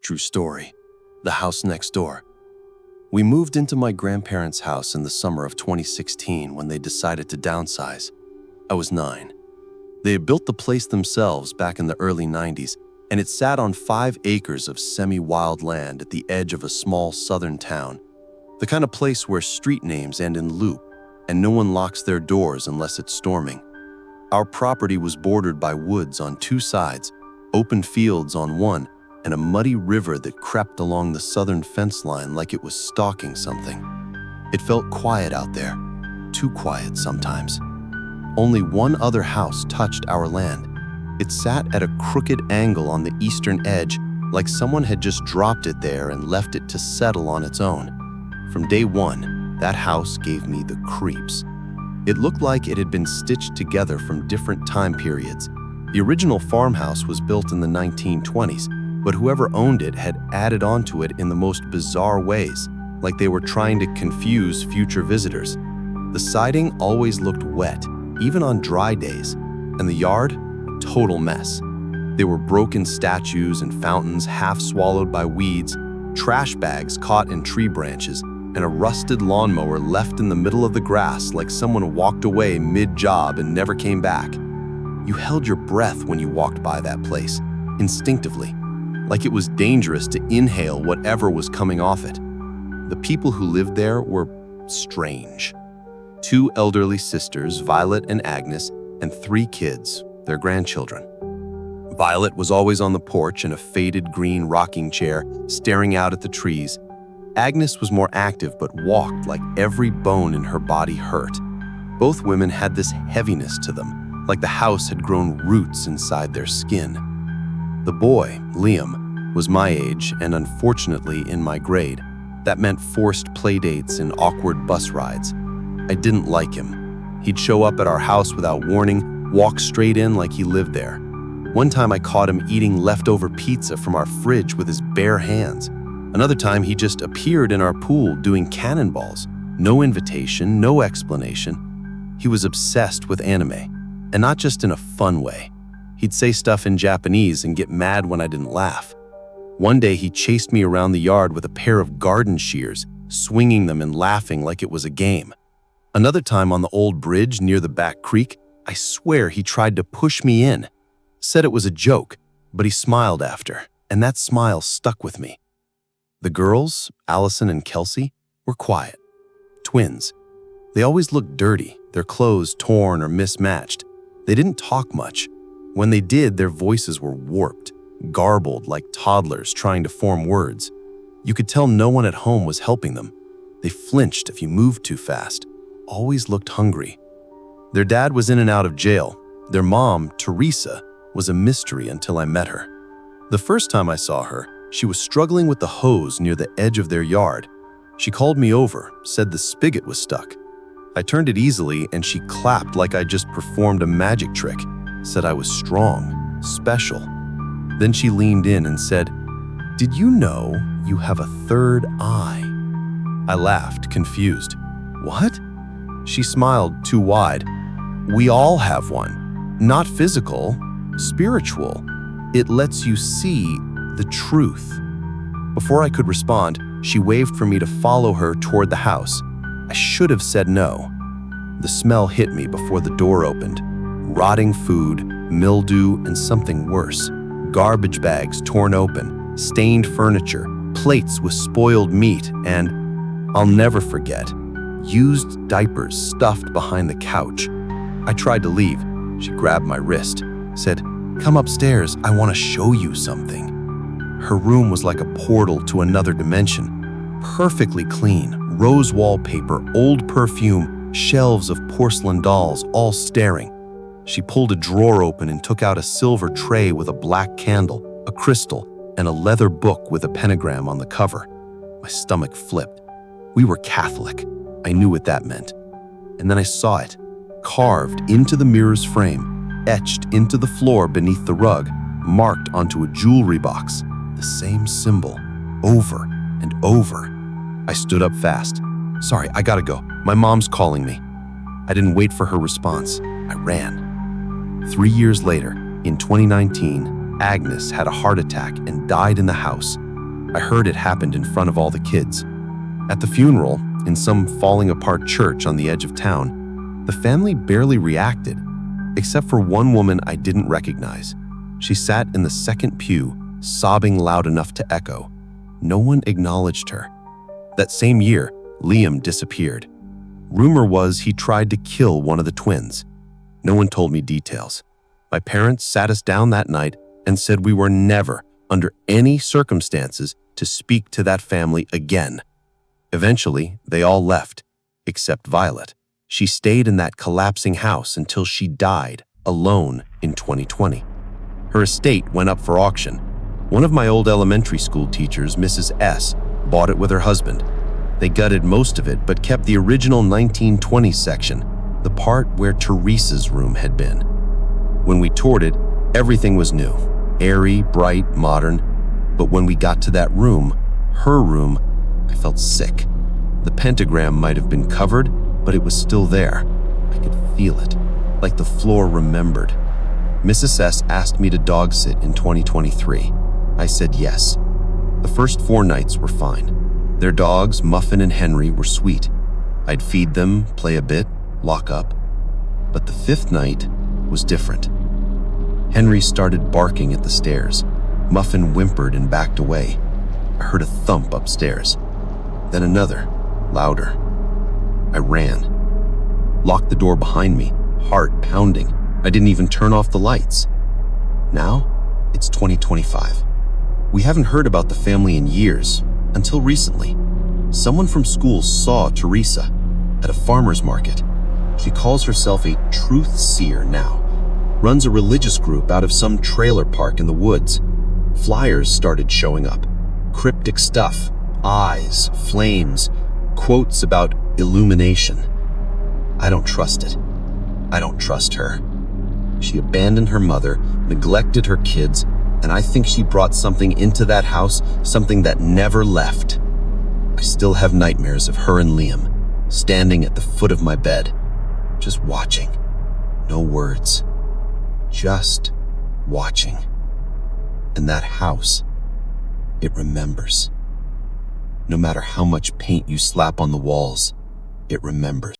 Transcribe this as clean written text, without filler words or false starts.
True story. The house next door. We moved into my grandparents' house in the summer of 2016 when they decided to downsize. I was 9. They had built the place themselves back in the early 90s, and it sat on 5 acres of semi-wild land at the edge of a small southern town. The kind of place where street names end in loop, and no one locks their doors unless it's storming. Our property was bordered by woods on 2 sides, open fields on one, and a muddy river that crept along the southern fence line like it was stalking something. It felt quiet out there, too quiet sometimes. Only one other house touched our land. It sat at a crooked angle on the eastern edge, like someone had just dropped it there and left it to settle on its own. From day one, that house gave me the creeps. It looked like it had been stitched together from different time periods. The original farmhouse was built in the 1920s, but whoever owned it had added onto it in the most bizarre ways, like they were trying to confuse future visitors. The siding always looked wet, even on dry days, and the yard, a total mess. There were broken statues and fountains half swallowed by weeds, trash bags caught in tree branches, and a rusted lawnmower left in the middle of the grass like someone walked away mid-job and never came back. You held your breath when you walked by that place, instinctively, like it was dangerous to inhale whatever was coming off it. The people who lived there were strange. 2 elderly sisters, Violet and Agnes, and 3 kids, their grandchildren. Violet was always on the porch in a faded green rocking chair, staring out at the trees. Agnes was more active but walked like every bone in her body hurt. Both women had this heaviness to them, like the house had grown roots inside their skin. The boy, Liam, was my age and unfortunately in my grade. That meant forced playdates and awkward bus rides. I didn't like him. He'd show up at our house without warning, walk straight in like he lived there. One time I caught him eating leftover pizza from our fridge with his bare hands. Another time he just appeared in our pool doing cannonballs. No invitation, no explanation. He was obsessed with anime, and not just in a fun way. He'd say stuff in Japanese and get mad when I didn't laugh. One day he chased me around the yard with a pair of garden shears, swinging them and laughing like it was a game. Another time on the old bridge near the back creek, I swear he tried to push me in. Said it was a joke, but he smiled after, and that smile stuck with me. The girls, Allison and Kelsey, were quiet. Twins. They always looked dirty, their clothes torn or mismatched. They didn't talk much. When they did, their voices were warped, garbled like toddlers trying to form words. You could tell no one at home was helping them. They flinched if you moved too fast, always looked hungry. Their dad was in and out of jail. Their mom, Teresa, was a mystery until I met her. The first time I saw her, she was struggling with the hose near the edge of their yard. She called me over, said the spigot was stuck. I turned it easily and she clapped like I just performed a magic trick, said I was strong, special. Then she leaned in and said, "Did you know you have a third eye?" I laughed, confused. "What?" She smiled too wide. "We all have one. Not physical, spiritual. It lets you see the truth." Before I could respond, she waved for me to follow her toward the house. I should have said no. The smell hit me before the door opened. Rotting food, mildew, and something worse. Garbage bags torn open, stained furniture, plates with spoiled meat, and, I'll never forget, used diapers stuffed behind the couch. I tried to leave. She grabbed my wrist, said, "Come upstairs, I want to show you something." Her room was like a portal to another dimension. Perfectly clean, rose wallpaper, old perfume, shelves of porcelain dolls, all staring. She pulled a drawer open and took out a silver tray with a black candle, a crystal, and a leather book with a pentagram on the cover. My stomach flipped. We were Catholic. I knew what that meant. And then I saw it, carved into the mirror's frame, etched into the floor beneath the rug, marked onto a jewelry box. The same symbol, over and over. I stood up fast. "Sorry, I gotta go. My mom's calling me." I didn't wait for her response. I ran. 3 years later, in 2019, Agnes had a heart attack and died in the house, I heard it happened in front of all the kids. At the funeral, in some falling-apart church on the edge of town, the family barely reacted, except for one woman I didn't recognize. She sat in the second pew, sobbing loud enough to echo. No one acknowledged her. That same year, Liam disappeared. Rumor was he tried to kill one of the twins. No one told me details. My parents sat us down that night and said we were never, under any circumstances, to speak to that family again. Eventually, they all left, except Violet. She stayed in that collapsing house until she died, alone, in 2020. Her estate went up for auction. One of my old elementary school teachers, Mrs. S., bought it with her husband. They gutted most of it, but kept the original 1920s section, the part where Teresa's room had been. When we toured it, everything was new, airy, bright, modern. But when we got to that room, her room, I felt sick. The pentagram might have been covered, but it was still there. I could feel it, like the floor remembered. Mrs. S. asked me to dog sit in 2023. I said yes. The first 4 nights were fine. Their dogs, Muffin and Henry, were sweet. I'd feed them, play a bit, lock up. But the 5th night was different. Henry started barking at the stairs. Muffin whimpered and backed away. I heard a thump upstairs. Then another, louder. I ran. Locked the door behind me, heart pounding. I didn't even turn off the lights. Now, it's 2025. We haven't heard about the family in years, until recently. Someone from school saw Teresa at a farmer's market. She calls herself a truth seer now. Runs a religious group out of some trailer park in the woods. Flyers started showing up. Cryptic stuff, eyes, flames, quotes about illumination. I don't trust it. I don't trust her. She abandoned her mother, neglected her kids, and I think she brought something into that house, something that never left. I still have nightmares of her and Liam, standing at the foot of my bed, just watching. No words. Just watching. And that house, it remembers. No matter how much paint you slap on the walls, it remembers.